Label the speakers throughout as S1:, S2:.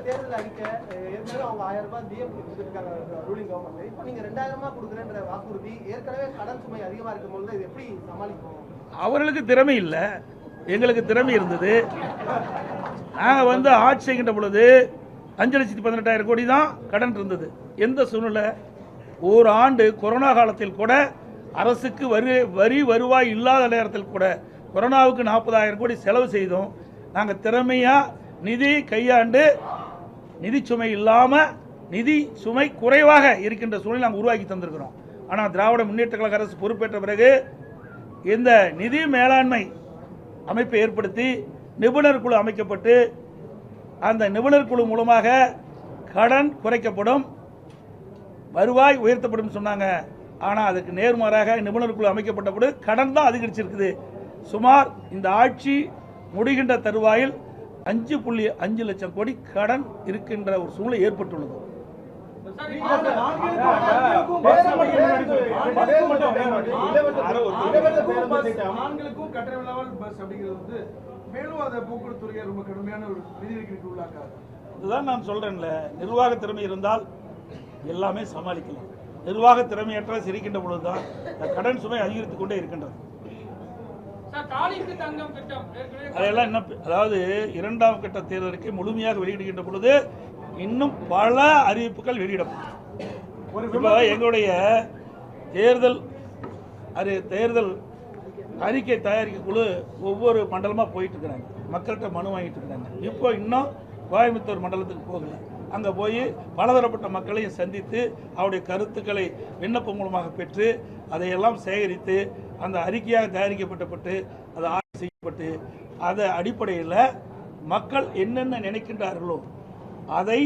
S1: தேர்தல் அறிக்கை ஏற்கனவே அவங்க 1000 ரூபாய் டிஎம் கொடுத்துருக்காங்க ரூலிங் கவர்மெண்ட். இப்போ நீங்க 2000 கொடுக்குறேன்ற வாக்குறுதி ஏற்கனவே கடன் சுமை அதிகமா இருக்கும்போது இது எப்படி சமாளிக்கும்?
S2: அவர்களுக்கு திறமை இல்லை, எங்களுக்கு திறமை இருந்தது. நாங்கள் ஆட்சி செய்கின்ற பொழுது 5,18,000 கோடி தான் கடன் இருந்தது. எந்த சூழ்நிலை? ஒரு ஆண்டு கொரோனா காலத்தில் கூட அரசுக்கு வரி வருவாய் இல்லாத நேரத்தில் கூட கொரோனாவுக்கு 40,000 கோடி செலவு செய்தோம். நாங்கள் திறமையாக நிதி கையாண்டு நிதி சுமை இல்லாமல் நிதி சுமை குறைவாக இருக்கின்ற சூழ்நிலை நாங்கள் உருவாக்கி தந்திருக்கிறோம். ஆனால் திராவிட முன்னேற்ற கழக அரசு பொறுப்பேற்ற பிறகு இந்த நிதி மேலாண்மை அமைப்பை ஏற்படுத்தி நிபுணர் குழு அமைக்கப்பட்டு அந்த நிபுணர் குழு மூலமாக கடன் குறைக்கப்படும், வருவாய் உயர்த்தப்படும் சொன்னாங்க. ஆனால் அதுக்கு நேர்மாறாக நிபுணர் குழு அமைக்கப்பட்ட போது கடன் தான் அதிகரிச்சிருக்குது. சுமார் இந்த ஆட்சி முடிகின்ற தருவாயில் 5.5 லட்சம் கோடி கடன் இருக்கின்ற ஒரு சூழ்நிலை ஏற்பட்டுள்ளது. இதுதான் நான் சொல்றேன்ல, நிர்வாக திறமை இருந்தால் எல்லாமே சமாளிக்கலாம். நிர்வாக திறமையற்ற சிரிக்கின்ற பொழுதுதான் கடன் சுமை அதிகரித்துக் கொண்டே இருக்கின்றது. அதெல்லாம் இன்னும் அதாவது 2ஆம் கட்ட தேர்தல் அறிக்கை முழுமையாக வெளியிடுகின்ற பொழுது இன்னும் பல அறிவிப்புகள் வெளியிடப்படும். இப்போ எங்களுடைய தேர்தல் அறிக்கை தயாரிக்க குழு ஒவ்வொரு மண்டலமாக போயிட்டு இருக்கிறாங்க, மக்கள்கிட்ட மனு வாங்கிட்டு இருக்கிறாங்க. இப்போ இன்னும் கோயம்புத்தூர் மண்டலத்துக்கு போகல. அங்கே போய் பலதரப்பட்ட மக்களையும் சந்தித்து அவருடைய கருத்துக்களை விண்ணப்பம் மூலமாக பெற்று அதையெல்லாம் சேகரித்து அந்த அறிக்கையாக தயாரிக்கப்பட்டு அது ஆய்வு செய்யப்பட்டு அதை அடிப்படையில் மக்கள் என்னென்ன நினைக்கின்றார்களோ அதை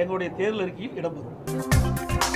S2: எங்களுடைய தேர்தல் அறிக்கையில் இடம்பெறும்.